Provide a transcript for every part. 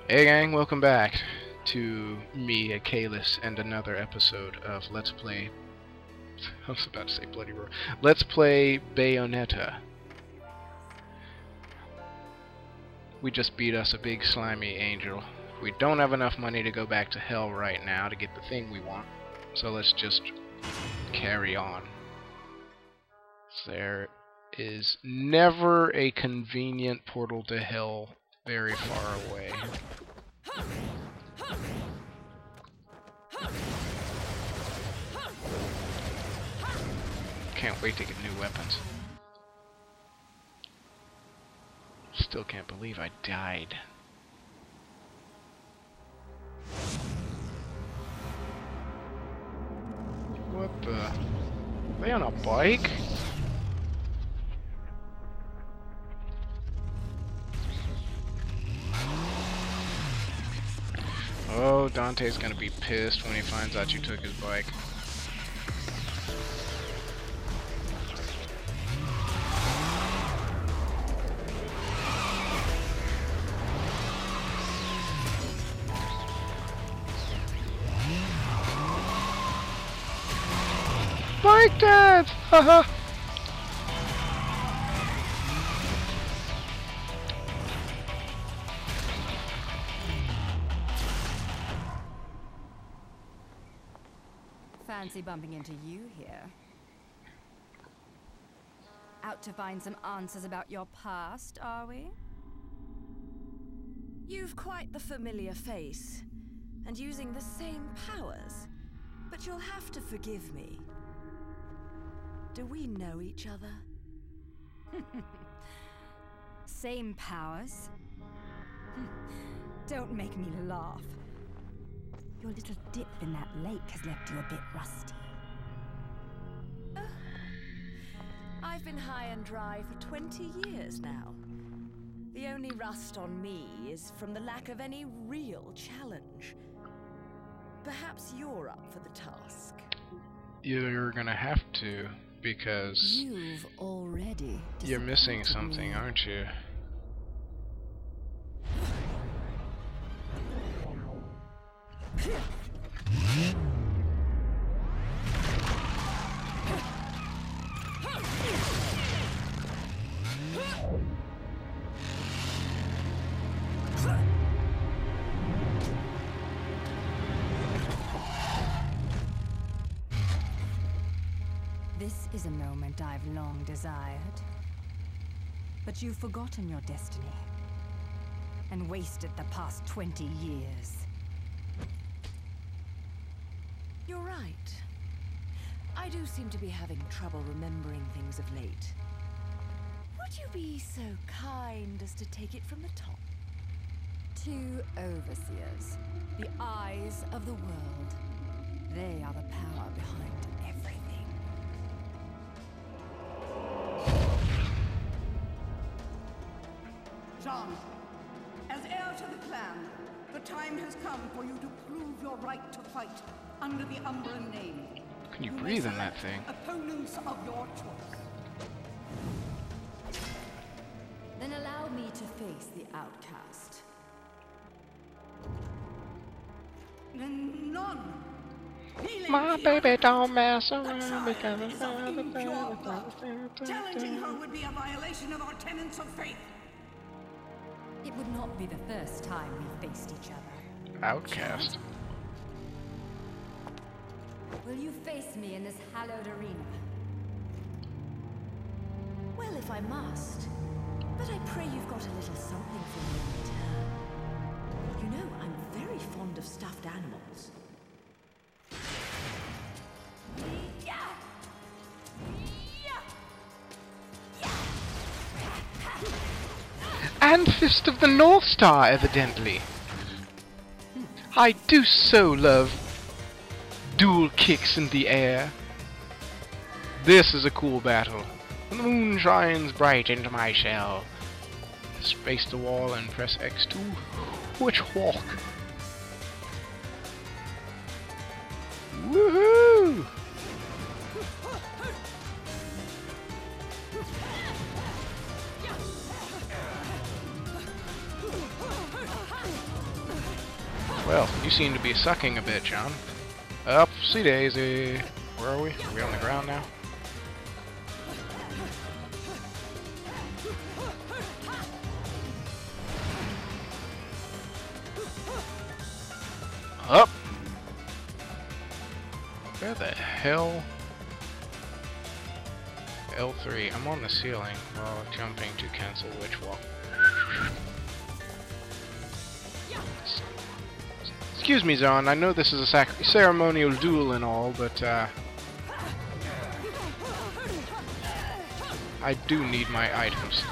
Hey gang, welcome back to me, Akeluus, and another episode of Let's Play... I was about to say Bloody Roar. Let's Play Bayonetta. We just beat us a big slimy angel. We don't have enough money to go back to hell right now to get the thing we want, so let's just carry on. There is never a convenient portal to hell very far away. Can't wait to get new weapons. Still can't believe I died. What the? Are they on a bike? Oh, Dante's gonna be pissed when he finds out you took his bike. Bike dance! Haha! Fancy bumping into you here. Out to find some answers about your past, are we? You've quite the familiar face, and using the same powers. But you'll have to forgive me. Do we know each other? Same powers? Don't make me laugh. Your little dip in that lake has left you a bit rusty. I've been high and dry for 20 years now. The only rust on me is from the lack of any real challenge. Perhaps you're up for the task. You're gonna have to, because You've already you're missing something, aren't you? This is a moment I've long desired. But you've forgotten your destiny and wasted the past 20 years. You're right. I do seem to be having trouble remembering things of late. Would you be so kind as to take it from the top? Two overseers, the eyes of the world. They are the power behind everything. John, as heir to the clan, the time has come for you to prove your right to fight under the Umbran name. Can you may breathe in that select thing? Opponents of your choice. Then allow me to face the outcast. None. My baby don't mess around because because of impure blood. Challenging her would be a violation of our tenets of faith. It would not be the first time we faced each other. Outcast. Will you face me in this hallowed arena? Well, if I must. But I pray you've got a little something for me in return. You know, I'm very fond of stuffed animals. And Fist of the North Star, evidently. I do so love dual kicks in the air. This is a cool battle. When the moon shines bright into my shell. Space the wall and press X to which walk. Woohoo! Well, you seem to be sucking a bit, John. Up, see Daisy. Where are we? Are we on the ground now? Up! Where the hell? L3. I'm on the ceiling while jumping to cancel witch walk. Excuse me, Zon. I know this is a ceremonial duel and all, but I do need my items.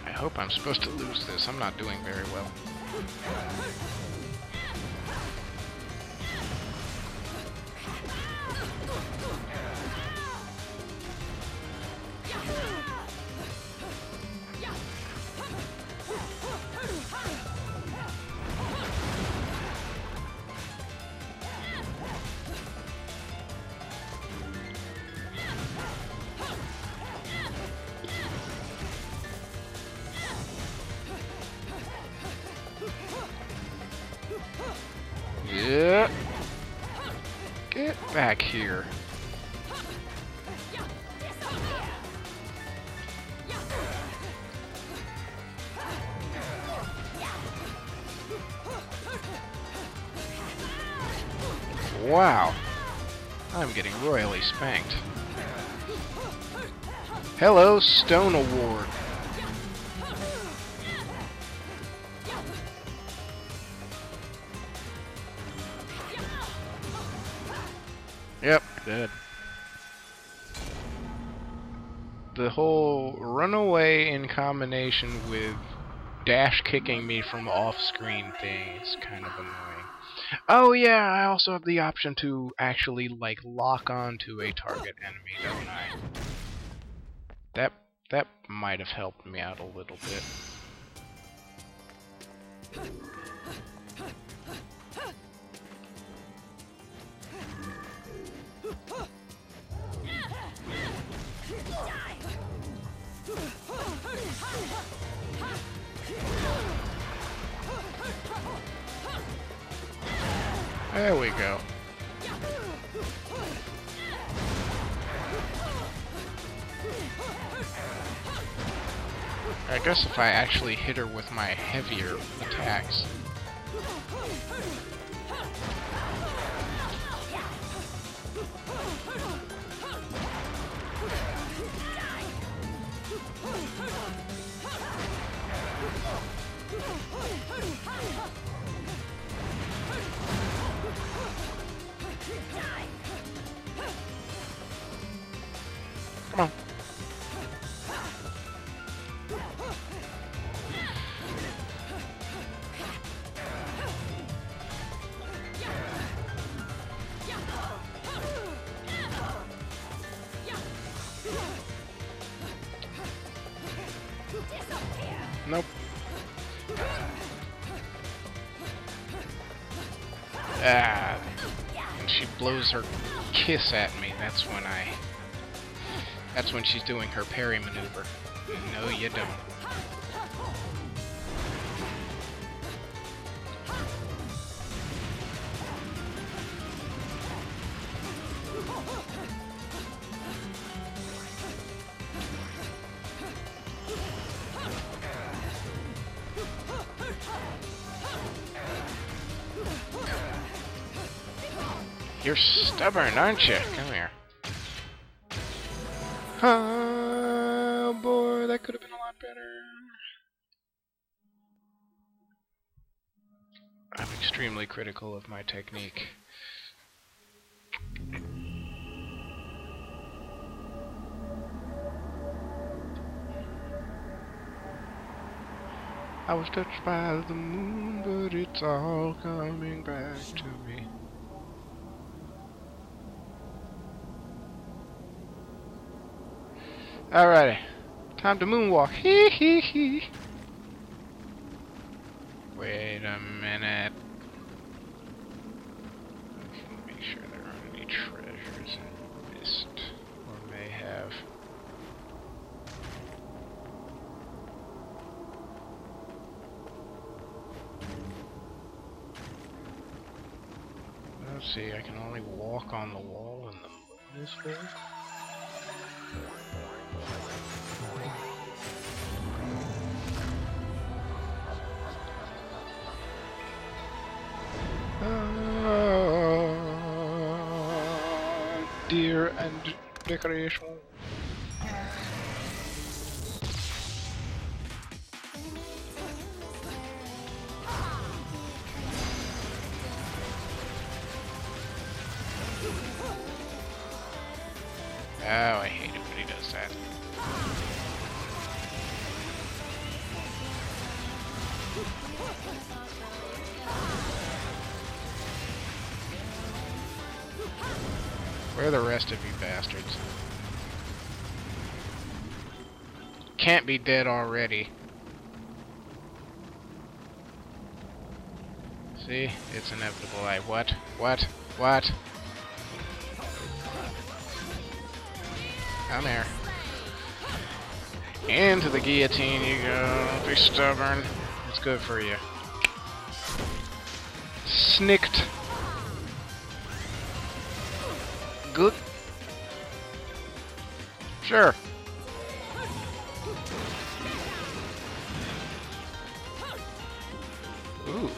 I hope I'm supposed to lose this. I'm not doing very well. Yeah. Get back here. Wow. I'm getting royally spanked. Hello, Stone Award. Yep, dead. The whole runaway in combination with dash kicking me from off-screen thing is kind of annoying. Oh yeah, I also have the option to actually, like, lock on to a target enemy, don't I? That might have helped me out a little bit. There we go. I guess if I actually hit her with my heavier attacks. Come on. Nope. Ah. And she blows her kiss at me. That's when she's doing her parry maneuver. No, you don't. You're stubborn, aren't you? Come here. Oh boy, that could have been a lot better. I'm extremely critical of my technique. I was touched by the moon, but it's all coming back to me. Alrighty, time to moonwalk. Hee hee hee. Wait a minute. sure there aren't any treasures I missed, or may have. Let's see, I can only walk on the wall in the moon this way. Deer and decoration. Oh, I hate it when he does that. Where are the rest of you bastards? Can't be dead already. See? It's inevitable. What? Come here. Into the guillotine you go. Don't be stubborn. It's good for you. Snicked. Good. Sure. Ooh.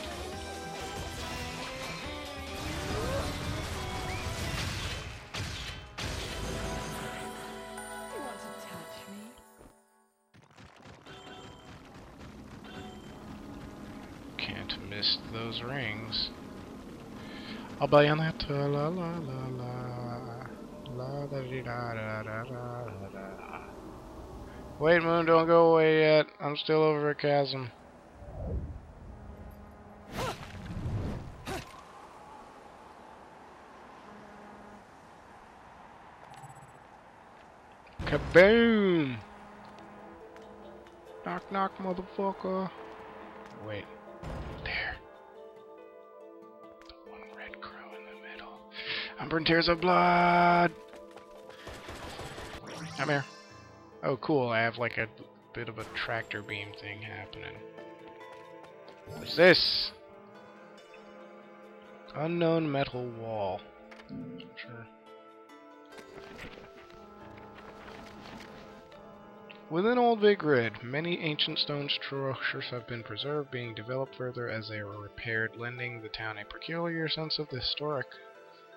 Can't miss those rings. A Bayonetta, la la la la, la da dee da da da da da. Wait, Moon, don't go away yet. I'm still over a chasm. Kaboom! Knock knock, motherfucker. Wait. There. The one red crow in the middle. Unburned tears of blood! Come here. Oh, cool. I have like a bit of a tractor beam thing happening. What's this? Unknown metal wall. Sure. Within Old Vigrid, many ancient stone structures have been preserved, being developed further as they were repaired, lending the town a peculiar sense of the historic.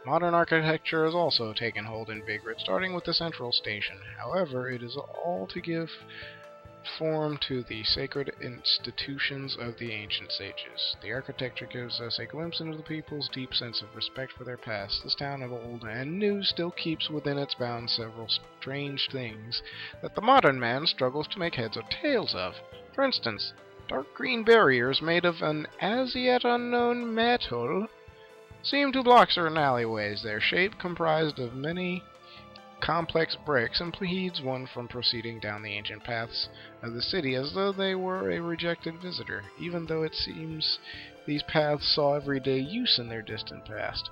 Modern architecture has also taken hold in Vigrid, starting with the central station. However, it is all to give form to the sacred institutions of the ancient sages. The architecture gives us a glimpse into the people's deep sense of respect for their past. This town of old and new still keeps within its bounds several strange things that the modern man struggles to make heads or tails of. For instance, dark green barriers made of an as yet unknown metal seem to block certain alleyways, their shape comprised of many complex bricks impedes one from proceeding down the ancient paths of the city as though they were a rejected visitor, even though it seems these paths saw everyday use in their distant past.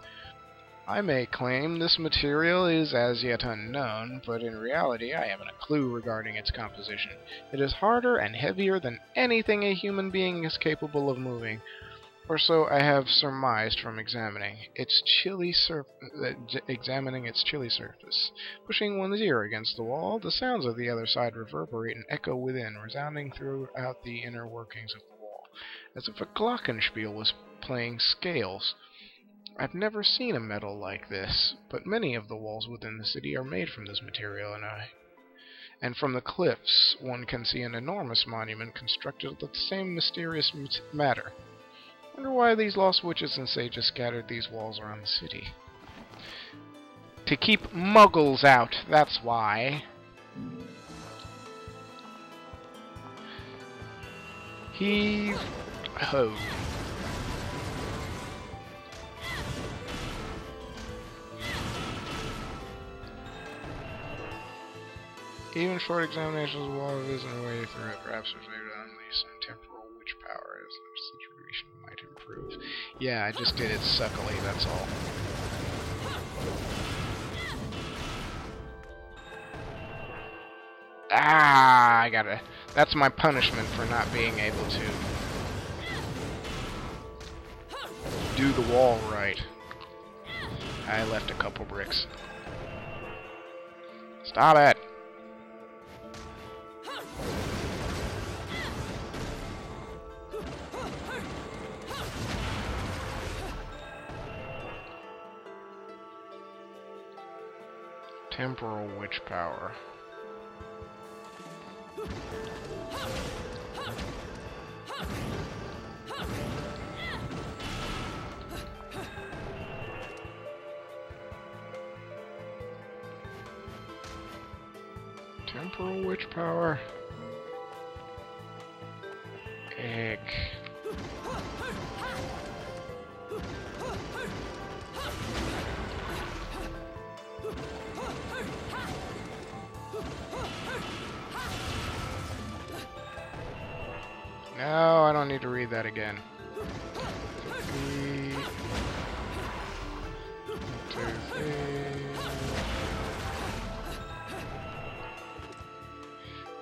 I may claim this material is as yet unknown, but in reality I haven't a clue regarding its composition. It is harder and heavier than anything a human being is capable of moving, or so I have surmised from examining its chilly surface. Pushing one's ear against the wall, the sounds of the other side reverberate and echo within, resounding throughout the inner workings of the wall, as if a glockenspiel was playing scales. I've never seen a metal like this, but many of the walls within the city are made from this material, and from the cliffs one can see an enormous monument constructed of the same mysterious matter. Wonder why these lost witches and sages scattered these walls around the city. To keep muggles out, that's why. Heave ho. Even short examinations of the wall isn't a way through it. Perhaps there's only some temporal witch power as the situation might improve. Yeah, I just did it suckily, that's all. Ah, I gotta... That's my punishment for not being able to do the wall right. I left a couple bricks. Stop it! Temporal witch power. Temporal witch power. Egg. No, I don't need to read that again. 3, 2, 3.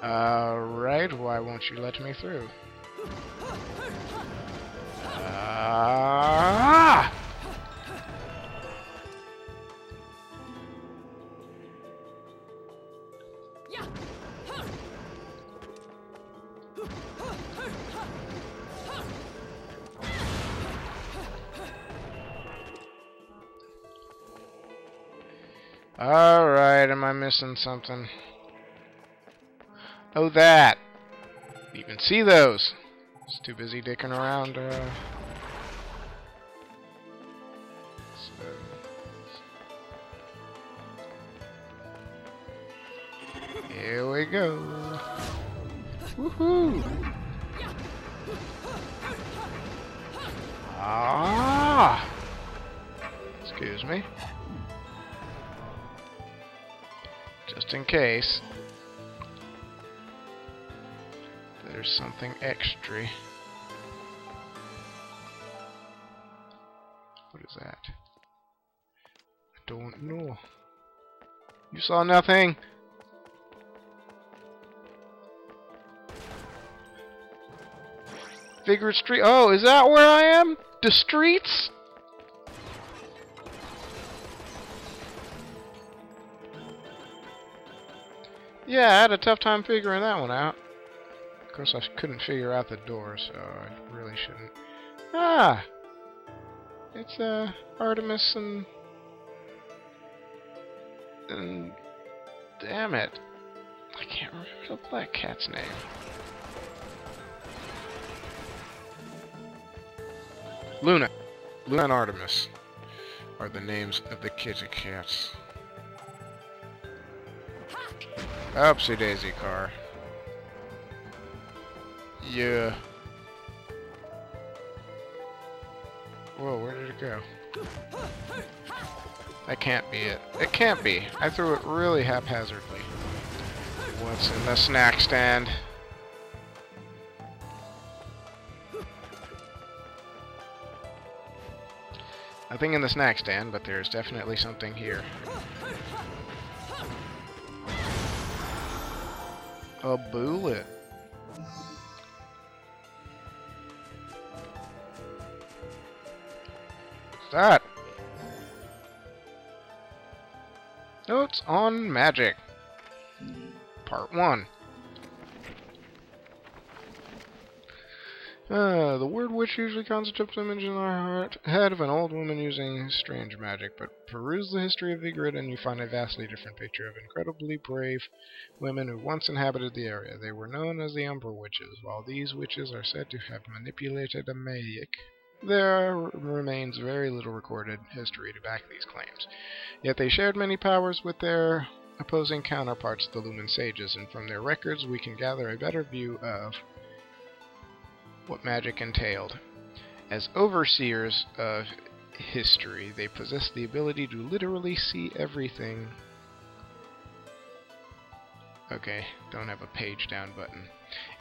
Alright, why won't you let me through? Ah! Alright, am I missing something? Oh, that! You can see those! Just too busy dicking around, Here we go! Woohoo! Ah! Excuse me. Just in case there's something extra. What is that? I don't know. You saw nothing? Vigrid Street. Oh, is that where I am? The streets? Yeah, I had a tough time figuring that one out. Of course, I couldn't figure out the door, so I really shouldn't. Ah! It's, Artemis and... Damn it. I can't remember the black cat's name. Luna. Luna and Artemis are the names of the kitty cats. Oopsie daisy car. Yeah. Whoa, where did it go? That can't be it. It can't be. I threw it really haphazardly. What's in the snack stand? Nothing in the snack stand, but there's definitely something here. A bullet. What's that? Notes on magic. Part 1. The word witch usually constitutes an image in our head of an old woman using strange magic, but peruse the history of Vigrid and you find a vastly different picture of incredibly brave women who once inhabited the area. They were known as the Umbra Witches. While these witches are said to have manipulated a magic, there remains very little recorded history to back these claims. Yet they shared many powers with their opposing counterparts, the Lumen Sages, and from their records we can gather a better view of what magic entailed. As overseers of history, they possessed the ability to literally see everything. Okay, don't have a page down button.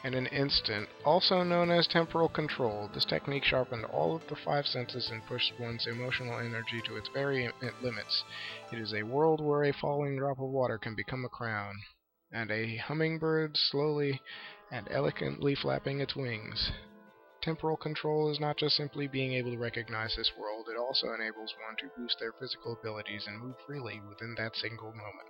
In an instant, also known as temporal control, this technique sharpened all of the 5 senses and pushed one's emotional energy to its very limits. It is a world where a falling drop of water can become a crown. and a hummingbird slowly and elegantly flapping its wings. Temporal control is not just simply being able to recognize this world, it also enables one to boost their physical abilities and move freely within that single moment.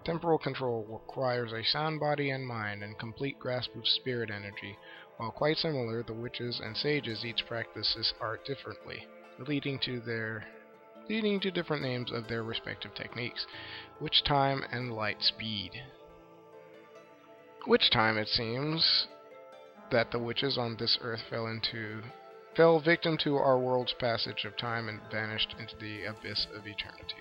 Temporal control requires a sound body and mind and complete grasp of spirit energy. While quite similar, the witches and sages each practice this art differently, leading to different names of their respective techniques. Witch time and light speed. Witch time, it seems that the witches on this earth fell victim to our world's passage of time and vanished into the abyss of eternity.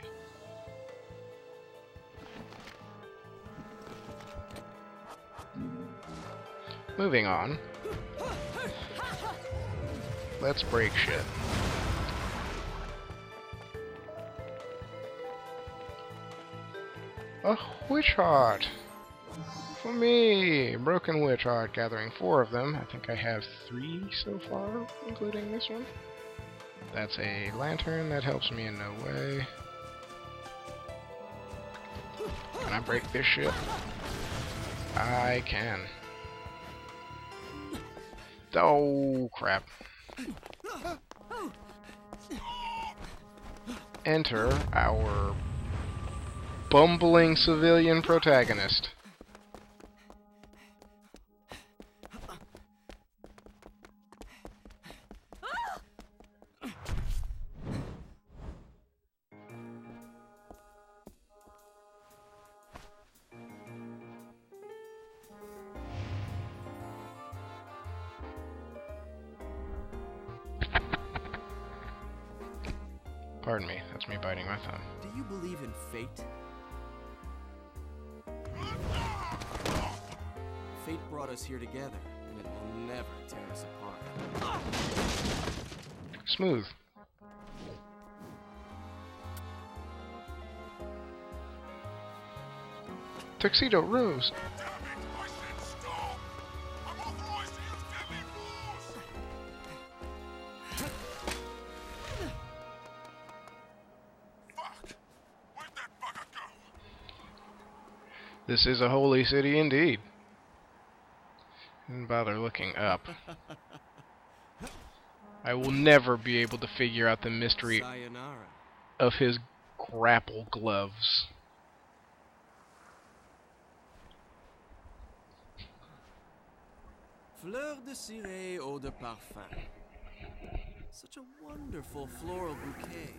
Moving on. Let's break shit. A witch heart! For me! Broken witch heart, gathering 4 of them. I think I have 3 so far, including this one. That's a lantern, that helps me in no way. Can I break this shit? I can. Oh, crap. Enter our bumbling civilian protagonist. Pardon me, that's me biting my thumb. Do you believe in fate? Fate brought us here together, and it will never tear us apart. Smooth. Tuxedo Rose. This is a holy city indeed. Didn't bother looking up. I will never be able to figure out the mystery Sayonara. of his grapple gloves. Fleur de ciré, eau de parfum. Such a wonderful floral bouquet.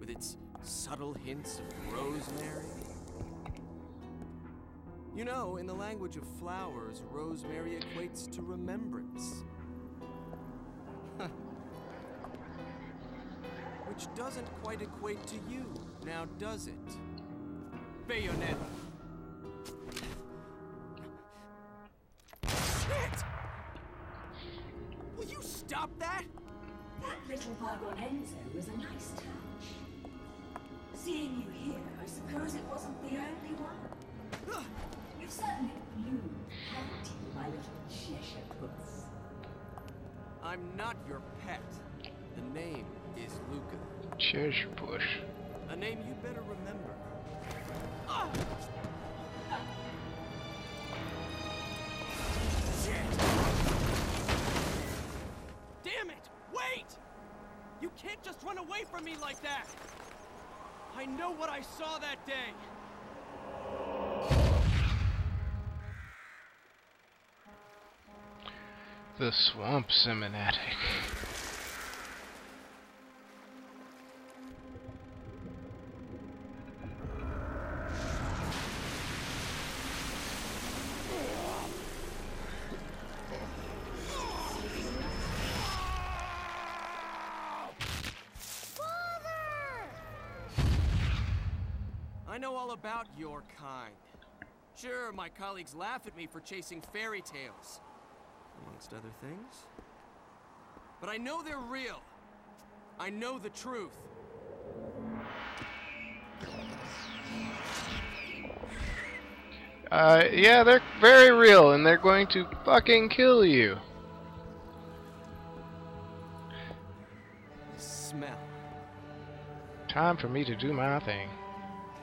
With its subtle hints of rosemary. You know, in the language of flowers, rosemary equates to remembrance. Which doesn't quite equate to you, now does it? Bayonetta. Shit! Will you stop that? That little Bayonetta was a nice touch. Seeing you here, I suppose it wasn't the only one. You certainly blew, haven't you, my little Cheshire puss? I'm not your pet. The name is Luca. Cheshire Push. A name you better remember. Shit! Damn it! Wait! You can't just run away from me like that! I know what I saw that day! The Swamp Cinematic. I know all about your kind. Sure, my colleagues laugh at me for chasing fairy tales, amongst other things. But I know they're real. I know the truth. Yeah, they're very real, and they're going to fucking kill you. The smell. Time for me to do my thing.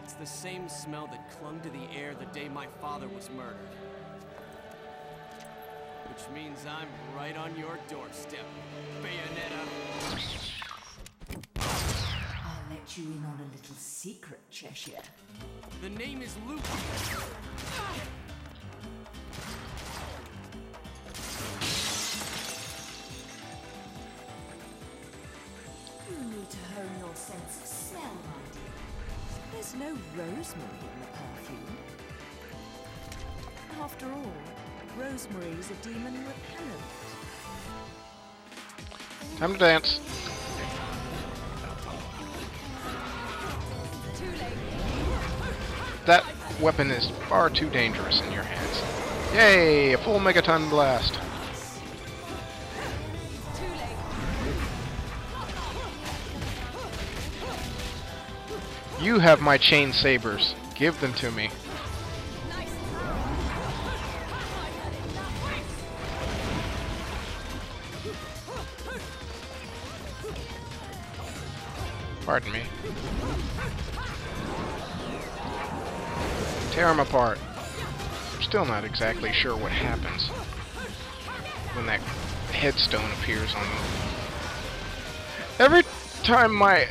It's the same smell that clung to the air the day my father was murdered. Which means I'm right on your doorstep, Bayonetta. I'll let you in on a little secret, Cheshire. The name is Luke. You need to hone your sense of smell, my dear. There's no rosemary in the perfume. After all, rosemary's a demon repellent. Time to dance. Too late. That weapon is far too dangerous in your hands. Yay! A full megaton blast. Too late. You have my chain sabers. Give them to me. Nice. Pardon me. Tear them apart. I'm still not exactly sure what happens when that headstone appears on them. Every time my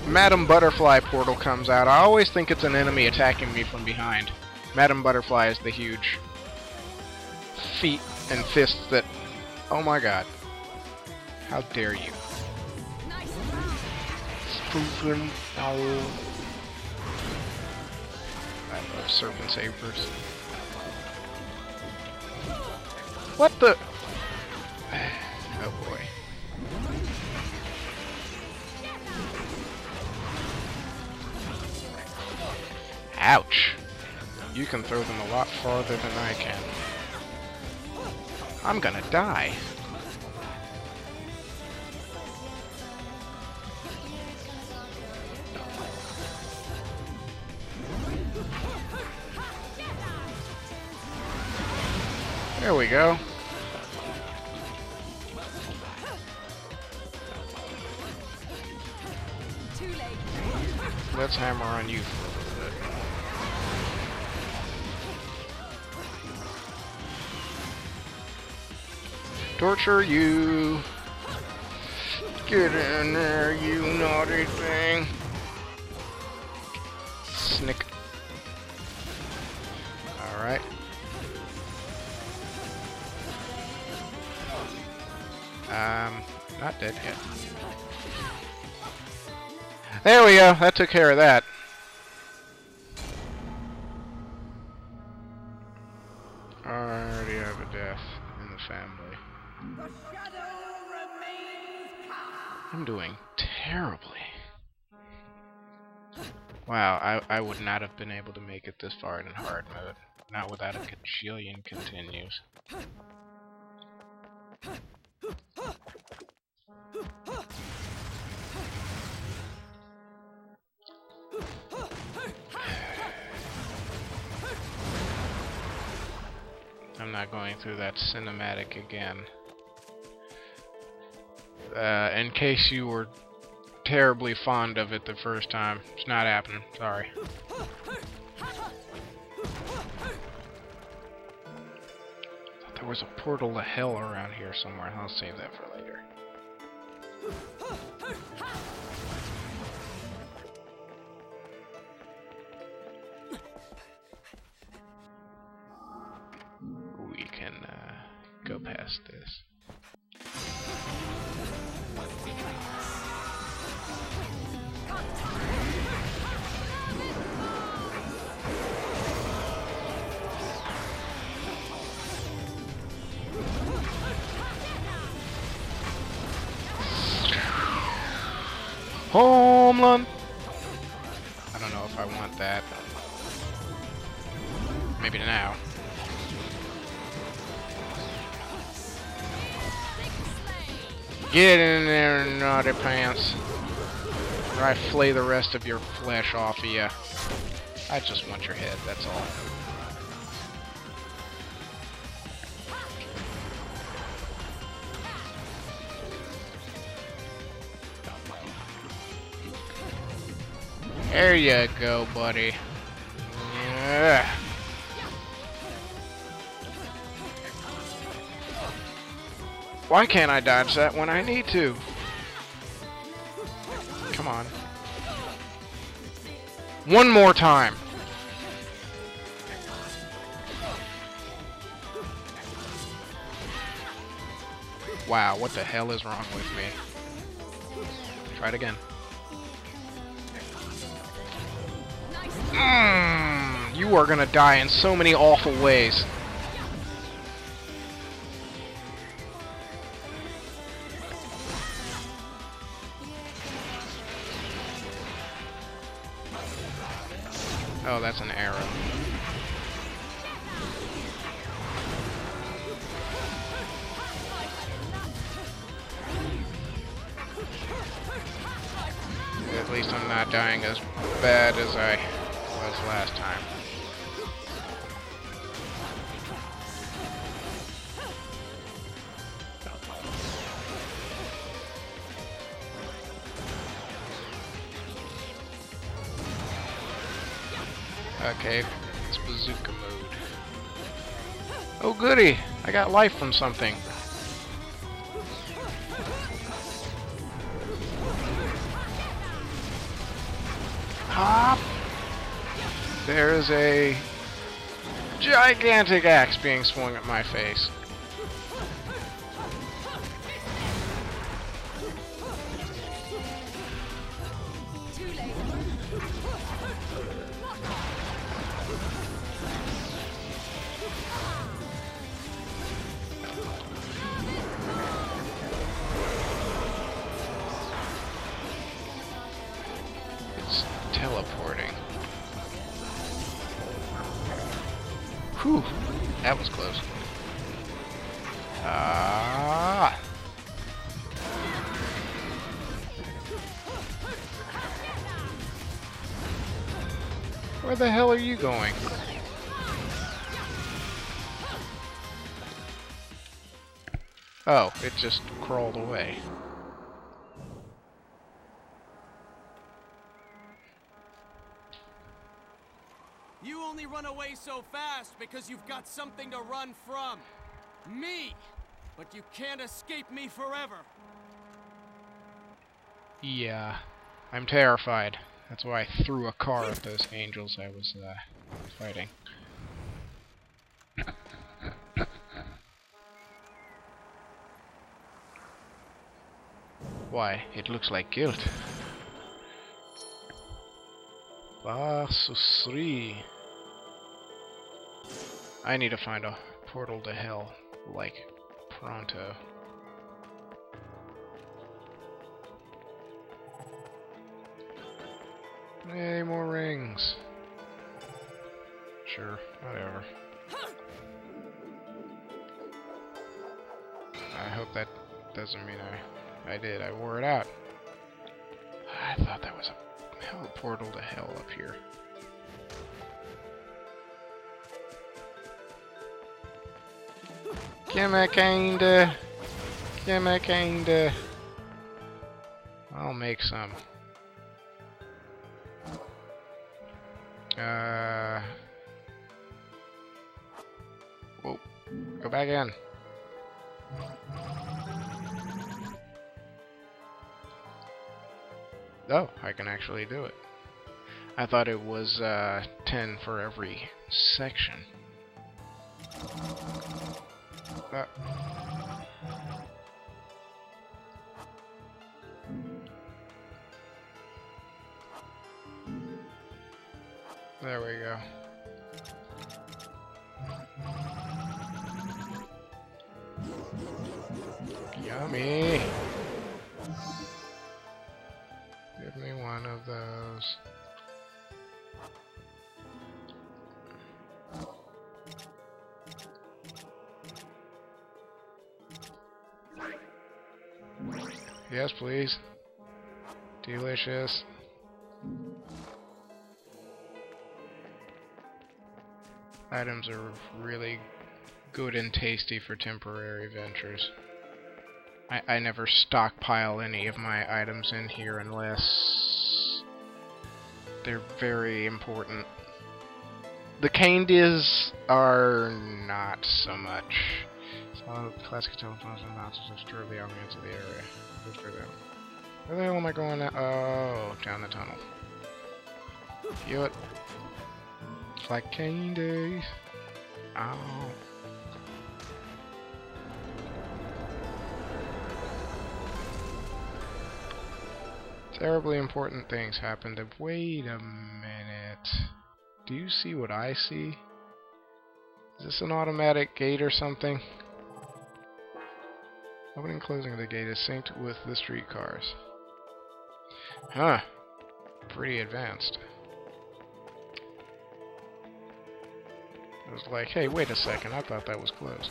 Madam Butterfly portal comes out, I always think it's an enemy attacking me from behind. Madam Butterfly is the huge feet and fists that... Oh my god. How dare you. Spoofing. Oh. I love serpent sabers. What the... Oh boy. Ouch. You can throw them a lot farther than I can. I'm gonna die. There we go. Too late. Let's hammer on you for a little bit. Torture you. Get in there, you naughty thing. Snick. Alright. Not dead yet. There we go. That took care of that. Already have a death in the family. The shadow remains cast. I'm doing terribly. Wow, I would not have been able to make it this far in hard mode. Not without a cajillion continues. I'm not going through that cinematic again. In case you were terribly fond of it the first time, it's not happening. Sorry. Thought there was a portal to hell around here somewhere. I'll save that for later. We can go past this. Homeland! I don't know if I want that. Maybe now. Get in there, naughty pants. Or I flay the rest of your flesh off of you. I just want your head, that's all. There you go, buddy. Yeah. Why can't I dodge that when I need to? Come on. One more time. Wow, what the hell is wrong with me? Try it again. You are gonna die in so many awful ways. Oh, that's an arrow. At least I'm not dying as bad as I was last time. Okay, it's bazooka mode. Oh goody! I got life from something. Hop! There is a gigantic axe being swung at my face. Teleporting. Whew, that was close. Ah. Where the hell are you going? Oh, it just crawled away. You only run away so fast because you've got something to run from. Me! But you can't escape me forever. Yeah, I'm terrified. That's why I threw a car at those angels I was fighting. Why, it looks like guilt. Basusri. I need to find a portal to hell, like, pronto. Hey, more rings. Sure, whatever. I hope that doesn't mean I did. I wore it out. I thought that was a portal to hell up here. Gimme kinda. Gimme kinda. I'll make some. Whoa. Go back in. Oh, I can actually do it. I thought it was 10 for every section. There we go. Yummy! Give me one of those. Yes, please. Delicious. Items are really good and tasty for temporary ventures. I never stockpile any of my items in here unless they're very important. The Candies are not so much. So, classic telephones and not to disturb the ambience of the area. Where the hell am I going now? Oh, down the tunnel. Feel it. It's like candy. Oh. Terribly important things happened. Wait a minute. Do you see what I see? Is this an automatic gate or something? Opening and closing of the gate is synced with the streetcars. Huh. Pretty advanced. I was like, hey, wait a second. I thought that was closed.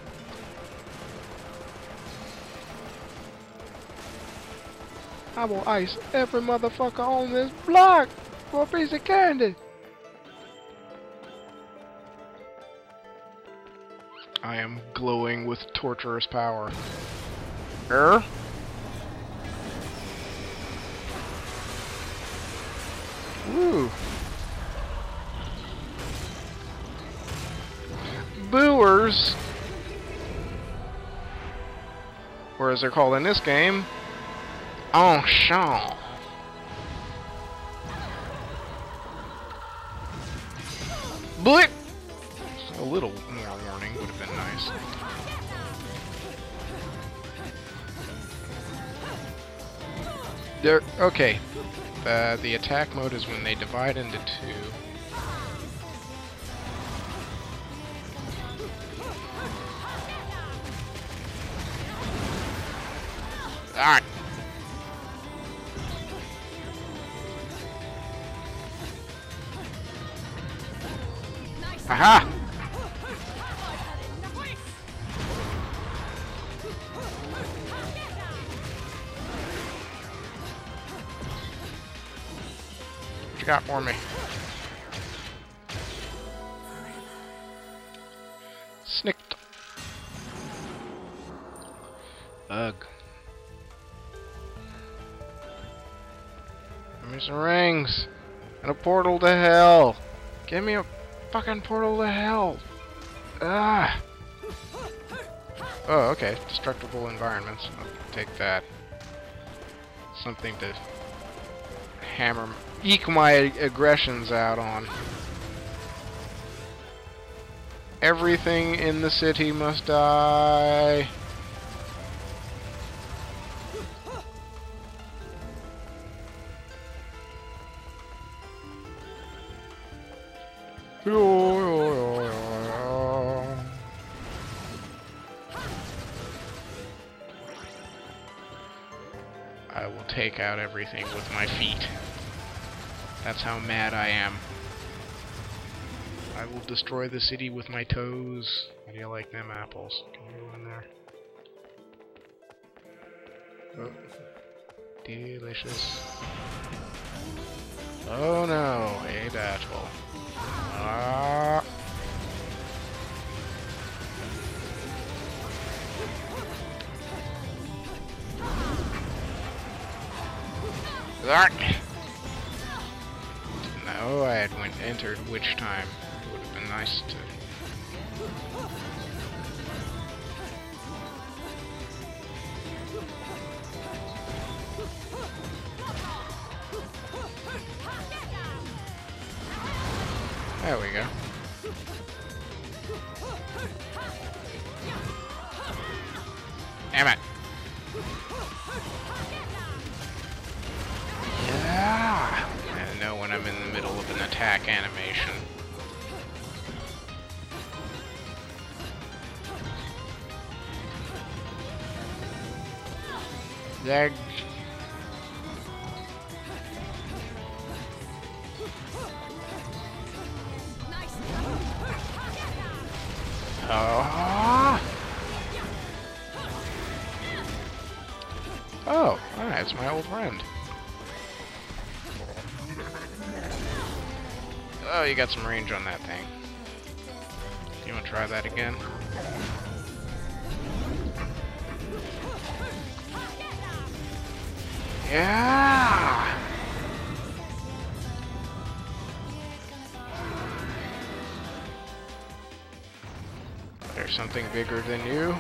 I will ice every motherfucker on this block for a piece of candy. I am glowing with torturous power. Woo. Booers, or as they're called in this game, enchant. Blip! A little more warning would have been nice. There. Okay. The attack mode is when they divide into two. Ah! Aha! What you got for me? Snicked. Ugh. Give me some rings and a portal to hell. Give me a fucking portal to hell. Ah. Oh, okay. Destructible environments. I'll take that. Something to eke my aggressions out on. Everything in the city must die. I will take out everything with my feet. That's how mad I am. I will destroy the city with my toes. How do you like them apples? Can you go in there? Oh. Delicious. Oh no, a battle. Ah. Zark. No, I had entered which time. It would have been nice to. There we go. Damn it. Yeah. I know when I'm in the middle of an attack animation. Zag. Oh, alright, it's my old friend. Oh, you got some range on that thing. You want to try that again? Yeah! there's something bigger than you?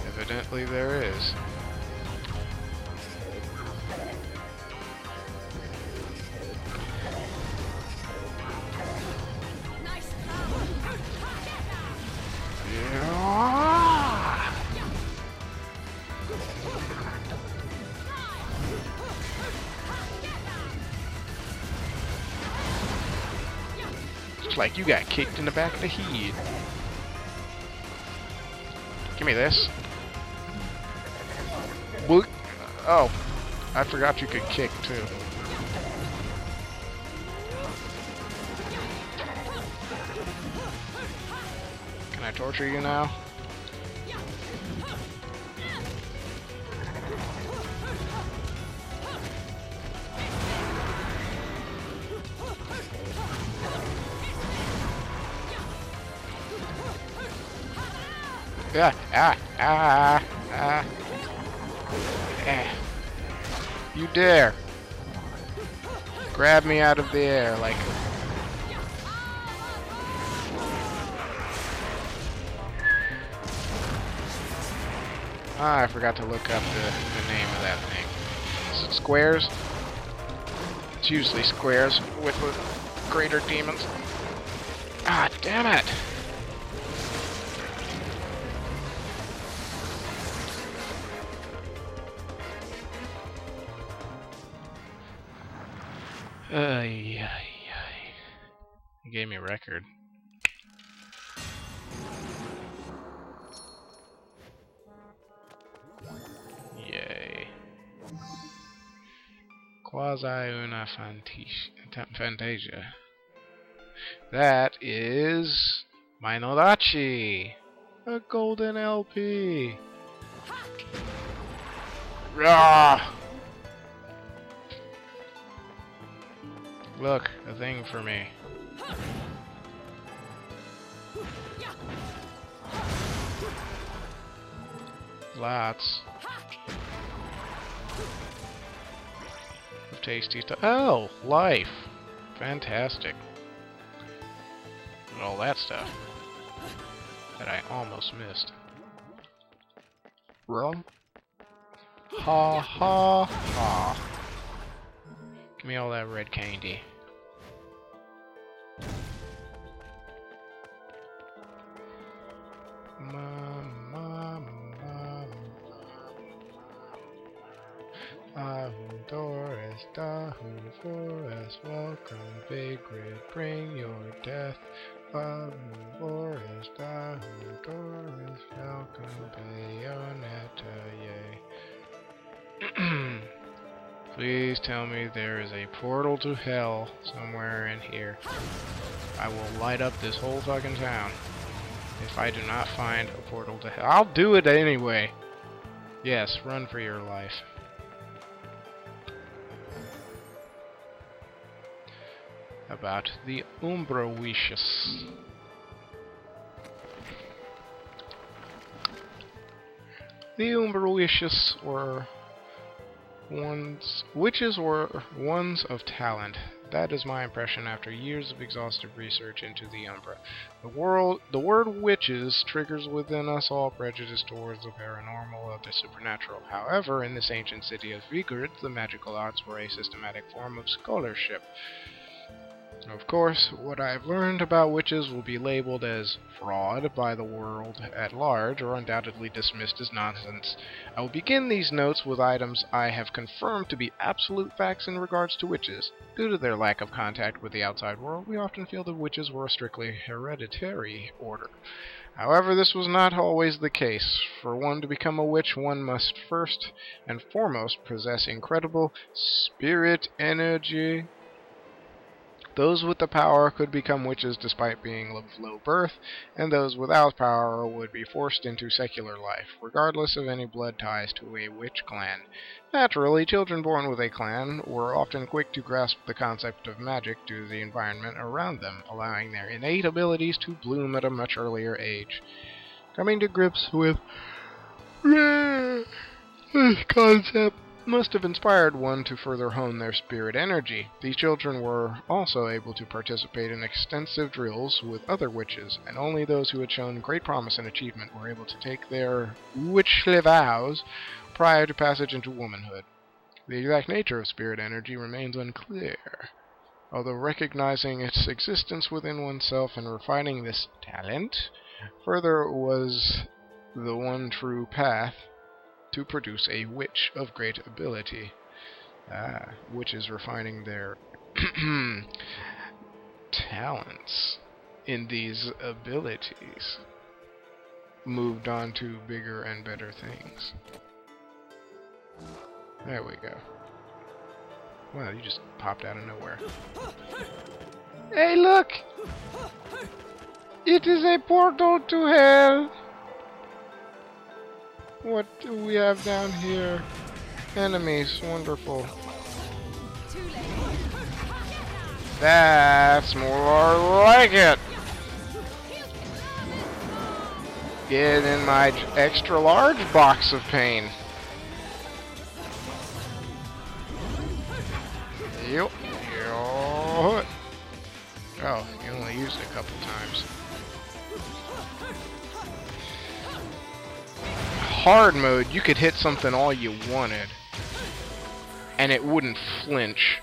Evidently there is. Yeah. Looks like you got kicked in the back of the head. Give me this. Boop. Oh, I forgot you could kick too. Can I torture you now? You dare grab me out of the air like I forgot to look up the name of that thing. Is it squares? It's usually squares with greater demons. Ah, damn it! He gave me a record. Yay. Quasi una fantasia. That is Minodachi! A golden LP! Rah! Look, a thing for me. Lots of tasty stuff. Oh, life! Fantastic. And all that stuff that I almost missed. Rum? Ha ha ha. Give me all that red candy. Doris, Forest, welcome, Vigrid, bring your death. Boris, Doris, welcome, Bayonetta, yay. Please tell me there is a portal to hell somewhere in here. I will light up this whole fucking town if I do not find a portal to hell. I'll do it anyway. Yes, run for your life. About the Umbra wishes. The Umbra wishes were witches were ones of talent. That is my impression after years of exhaustive research into the Umbra. The word witches triggers within us all prejudice towards the paranormal or the supernatural. However, in this ancient city of Vigrid, the magical arts were a systematic form of scholarship. Of course, what I've learned about witches will be labeled as fraud by the world at large, or undoubtedly dismissed as nonsense. I will begin these notes with items I have confirmed to be absolute facts in regards to witches. Due to their lack of contact with the outside world, we often feel that witches were a strictly hereditary order. However, this was not always the case. For one to become a witch, one must first and foremost possess incredible spirit energy. Those with the power could become witches despite being of low birth, and those without power would be forced into secular life, regardless of any blood ties to a witch clan. Naturally, children born with a clan were often quick to grasp the concept of magic due to the environment around them, allowing their innate abilities to bloom at a much earlier age. Coming to grips with this concept must have inspired one to further hone their spirit energy. These children were also able to participate in extensive drills with other witches, and only those who had shown great promise and achievement were able to take their witchly vows prior to passage into womanhood. The exact nature of spirit energy remains unclear, although recognizing its existence within oneself and refining this talent further was the one true path to produce a witch of great ability. Witches refining their talents in these abilities moved on to bigger and better things. There we go. Wow, you just popped out of nowhere. Hey, look! It is a portal to hell! What do we have down here? Enemies, wonderful. That's more like it! Get in my extra large box of pain. Yep. Oh, you only used it a couple times. Hard mode, you could hit something all you wanted, and it wouldn't flinch.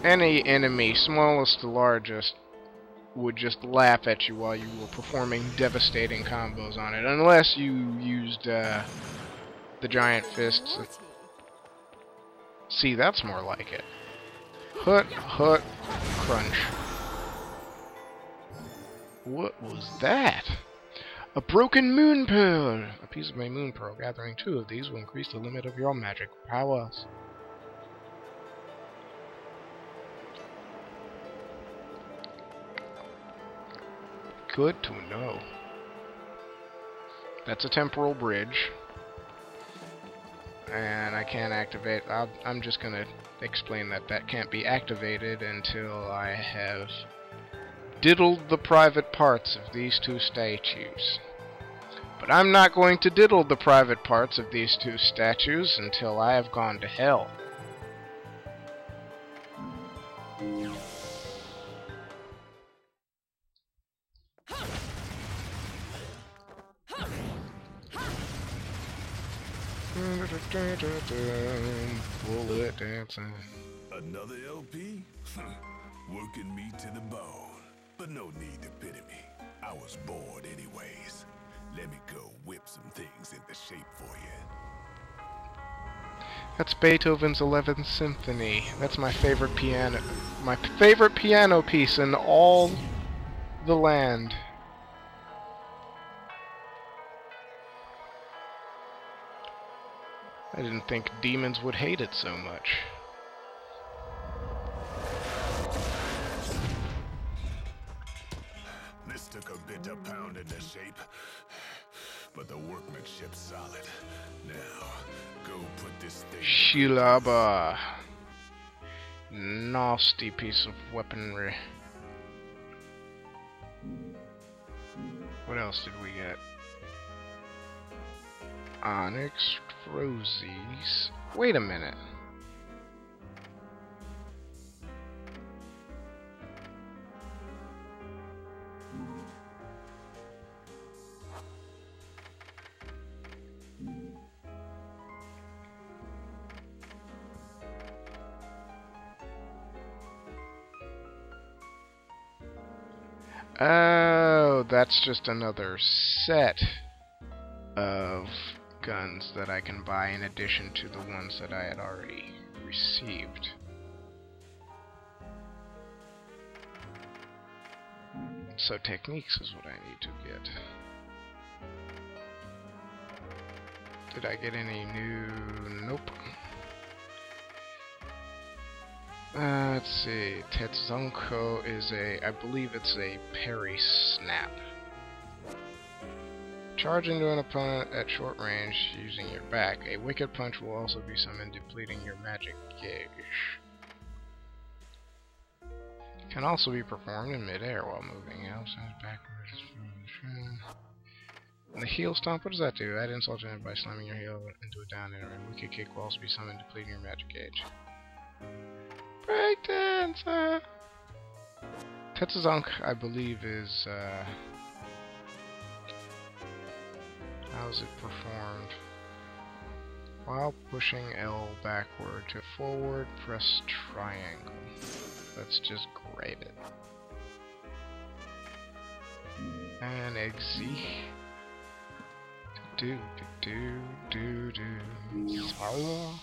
Any enemy, smallest to largest, would just laugh at you while you were performing devastating combos on it, unless you used the giant fists. See, that's more like it. Hut, hut, crunch. What was that? A broken moon pearl! A piece of my moon pearl. Gathering 2 of these will increase the limit of your magic powers. Good to know. That's a temporal bridge. And I can't activate. I'm just gonna explain that that can't be activated until I have diddled the private parts of these 2 statues. But I'm not going to diddle the private parts of these 2 statues until I have gone to hell. Bullet dancing. Another LP? Working me to the bone. But no need to pity me. I was bored anyways. Let me go whip some things into shape for you. That's Beethoven's 11th Symphony. That's my favorite piano piece in all the land. I didn't think demons would hate it so much. This took a bit of pounding the shape, but the workmanship's solid. Now, go put this thing... Shilaba. Nasty piece of weaponry. What else did we get? Onyx, Rosies. Wait a minute. Oh, that's just another set of guns that I can buy in addition to the ones that I had already received. So techniques is what I need to get. Did I get any new? Nope. Let's see. Tetsonko is I believe it's a parry snap. Charge into an opponent at short range using your back. A wicked punch will also be summoned, depleting your magic gauge. Can also be performed in midair while moving outside, backwards. And the heel stomp, what does that do? Add insult to it by slamming your heel into a down enemy. Wicked kick will also be summoned, depleting your magic gauge. Breakdance! Tetsuzank, I believe, is, how's it performed? While pushing L backward to forward, press triangle. Let's just grade it. And exit. Do do do do do. Sorrow.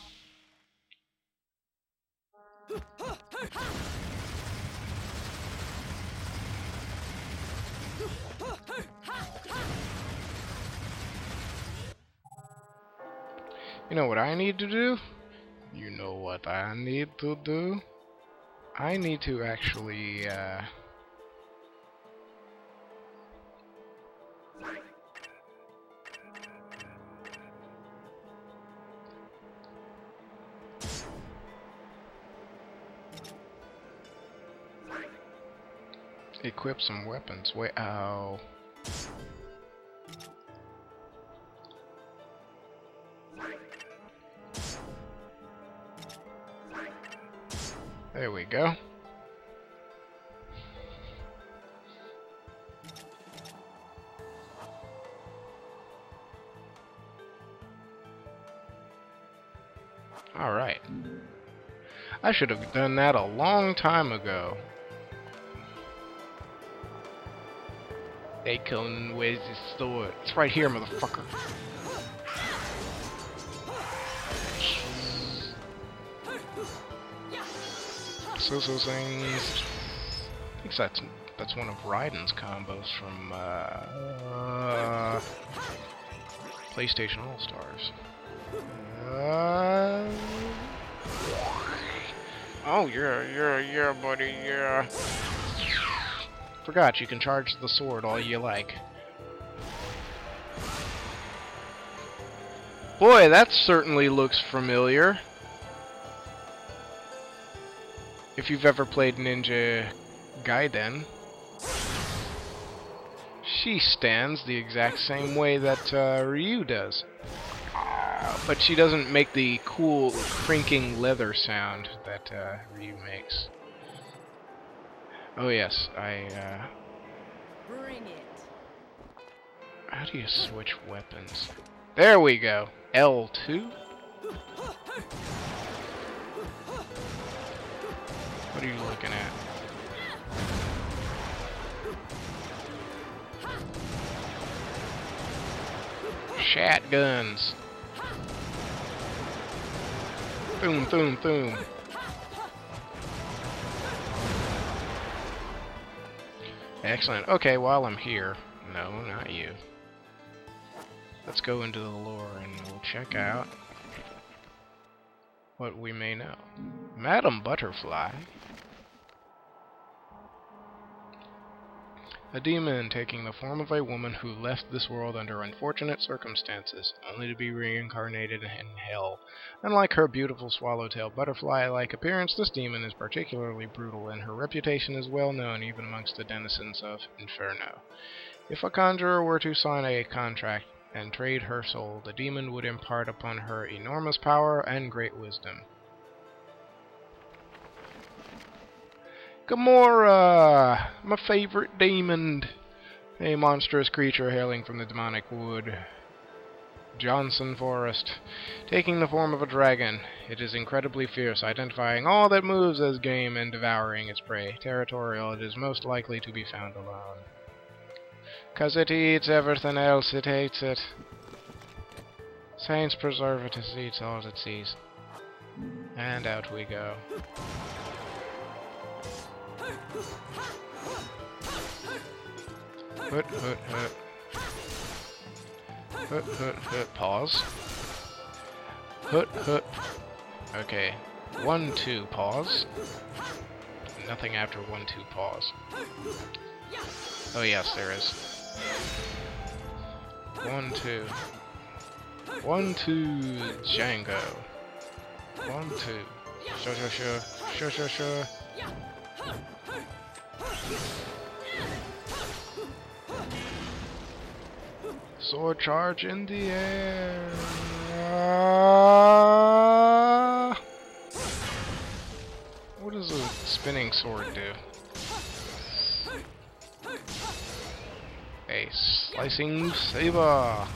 You know what I need to do? You know what I need to do? I need to actually, equip some weapons. Wait, ow. There we go. Alright. I should have done that a long time ago. Hey Conan, where's his sword? It's right here, motherfucker. So things. I think that's one of Raiden's combos from PlayStation All Stars. Oh yeah, buddy, yeah. Forgot you can charge the sword all you like. Boy, that certainly looks familiar. If you've ever played Ninja Gaiden, she stands the exact same way that Ryu does. But she doesn't make the cool crinking leather sound that Ryu makes. Oh yes, Bring it. How do you switch weapons? There we go. L2? What are you looking at? Shotguns. Boom, boom, boom. Excellent. Okay, while I'm here... No, not you. Let's go into the lore and we'll check out what we may know. Madam Butterfly. A demon taking the form of a woman who left this world under unfortunate circumstances, only to be reincarnated in hell. Unlike her beautiful swallowtail butterfly-like appearance, this demon is particularly brutal, and her reputation is well known even amongst the denizens of Inferno. If a conjurer were to sign a contract and trade her soul, the demon would impart upon her enormous power and great wisdom. Gamora! My favorite demon! A monstrous creature hailing from the demonic wood. Johnson Forest. Taking the form of a dragon, it is incredibly fierce, identifying all that moves as game and devouring its prey. Territorial, it is most likely to be found alone. 'Cause it eats everything else, it hates it. Saints preserve it, it eats all it sees. And out we go. Hut, hut, hut. Hut, hut, hut. Pause. Hut, hut. Okay. 1, 2, pause. Nothing after 1, 2, pause. Oh yes, there is. 1, 2. 1, 2, Django. 1, 2. Sure, sure, sure. Sure, sure, sure. Sword charge in the air. What does a spinning sword do? A slicing saber.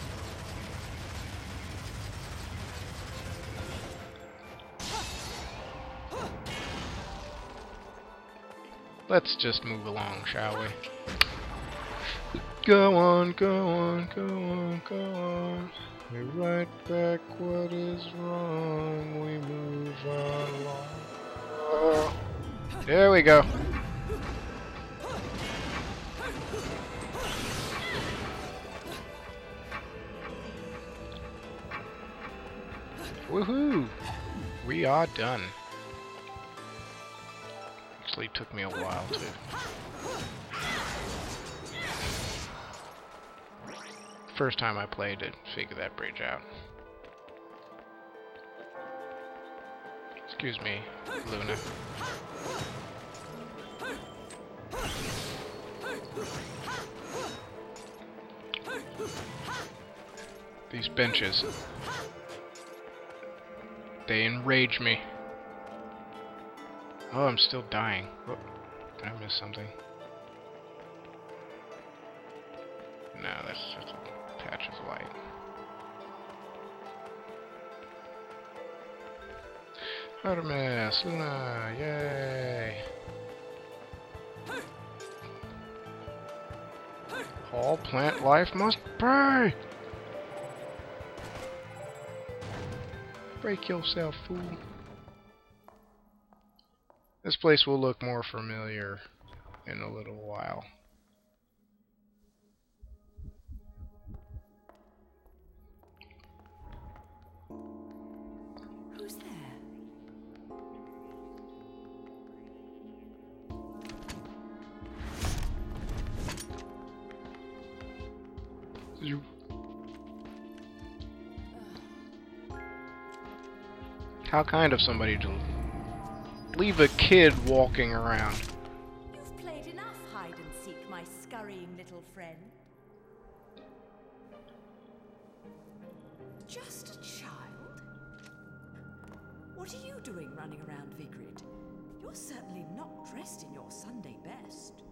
Let's just move along, shall we? Go on, go on, go on, go on. We right back what is wrong. We move along. There we go. Woohoo! We are done. Actually took me a while too. First time I played it, figure that bridge out. Excuse me, Luna. These benches. They enrage me. Oh, I'm still dying. Oh, did I miss something? No, that's just a patch of light. Artemis, Luna, yay! All plant life must pay! Break yourself, fool. This place will look more familiar in a little while. Who's there? You. How kind of somebody to leave a kid walking around. You've played enough hide and seek, my scurrying little friend. Just a child? What are you doing running around Vigrid? You're certainly not dressed in your Sunday best.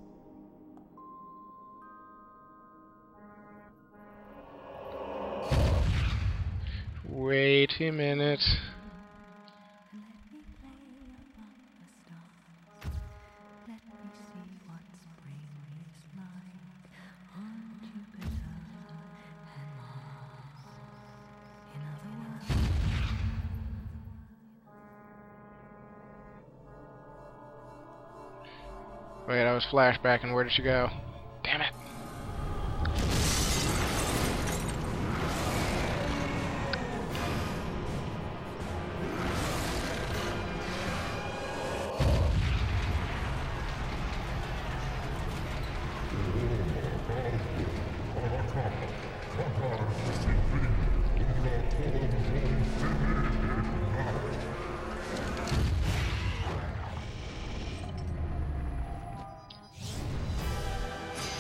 Wait a minute. Wait, I was flashbacking. Where did she go? Damn it.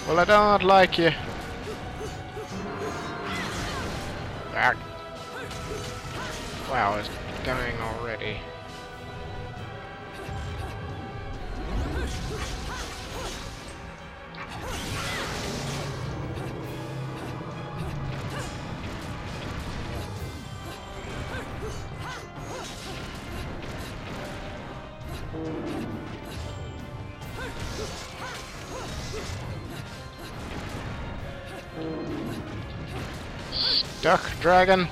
Well, I don't like you. Ah. Wow, it's dying already. Duck dragon.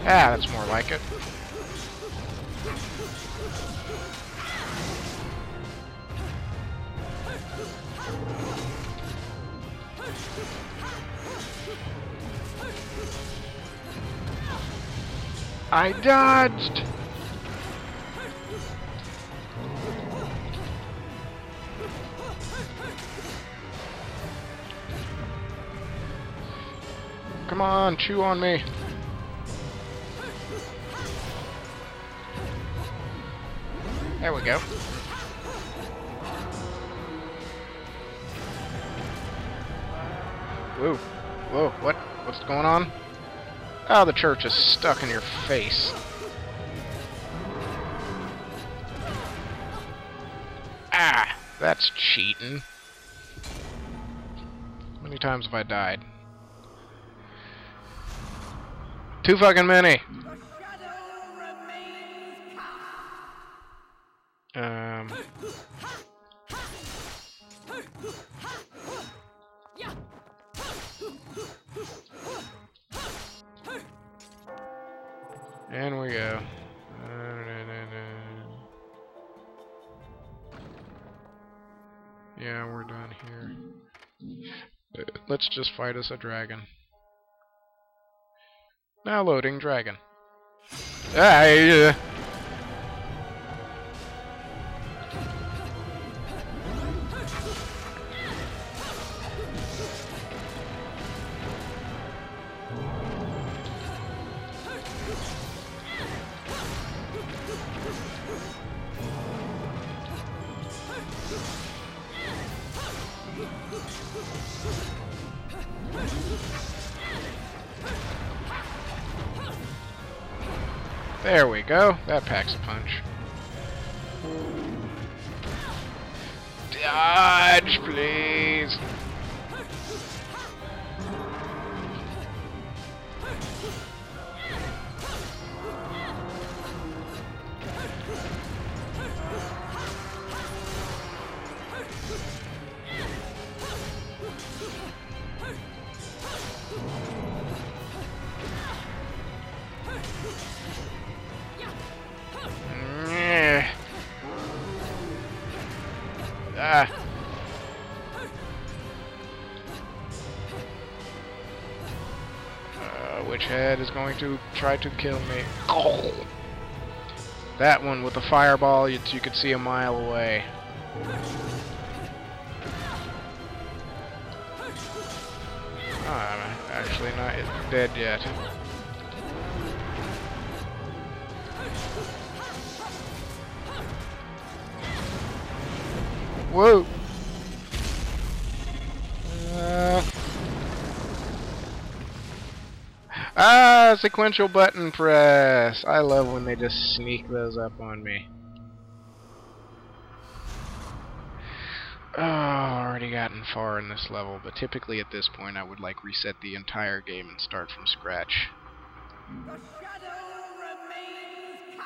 Ah, that's more like it. I dodged. Come on, chew on me. There we go. Whoa. Whoa, what? What's going on? Oh, the church is stuck in your face. Ah, that's cheating. How many times have I died? Too fucking many. And we go. Yeah, we're done here. Let's just fight us a dragon. Now loading dragon. Ah, there we go. That packs a punch. Dodge, please. Ah. Which head is going to try to kill me? Oh. That one with the fireball, you could see a mile away. Oh, I'm actually not dead yet. Whoa! Sequential button press. I love when they just sneak those up on me. Oh, already gotten far in this level, but typically at this point I would like reset the entire game and start from scratch. The shadow remains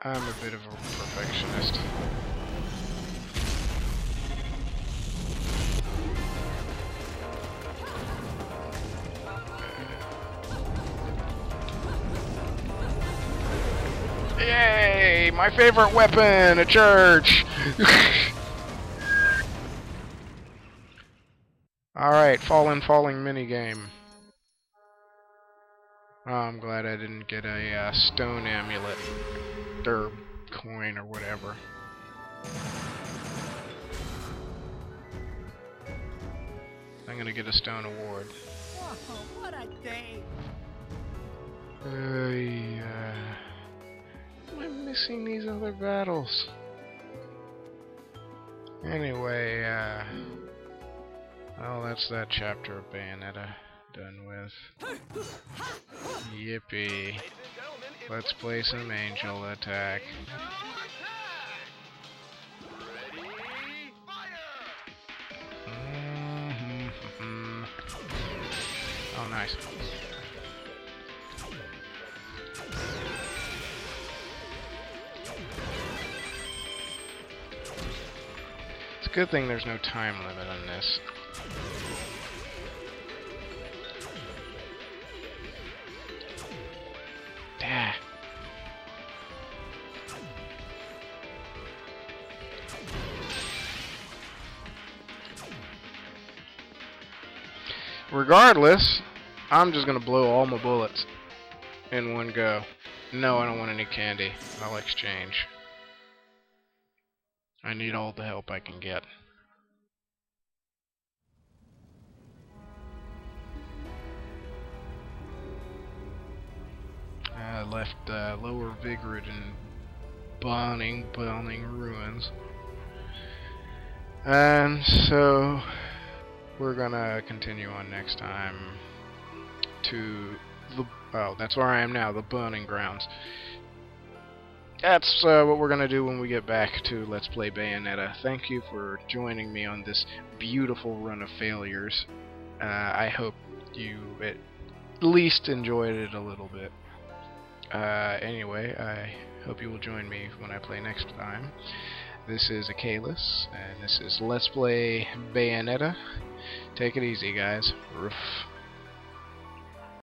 I'm a bit of a perfectionist. Yay! My favorite weapon! A church! Alright, falling minigame. Oh, I'm glad I didn't get a stone amulet. Or coin or whatever. I'm gonna get a stone award. Oh, what a day! I'm missing these other battles. Anyway, well, that's that chapter of Bayonetta done with. Yippee. Let's play some angel attack. Oh, nice. It's a good thing there's no time limit on this. Ah. Regardless, I'm just gonna blow all my bullets in one go. No, I don't want any candy. I'll exchange. I need all the help I can get. I left lower Vigrid and burning ruins. And so we're gonna continue on next time to the, well, that's where I am now, the burning grounds. That's what we're gonna do when we get back to Let's Play Bayonetta. Thank you for joining me on this beautiful run of failures. I hope you at least enjoyed it a little bit. Anyway, I hope you will join me when I play next time. This is Akeluus, and this is Let's Play Bayonetta. Take it easy, guys. Roof.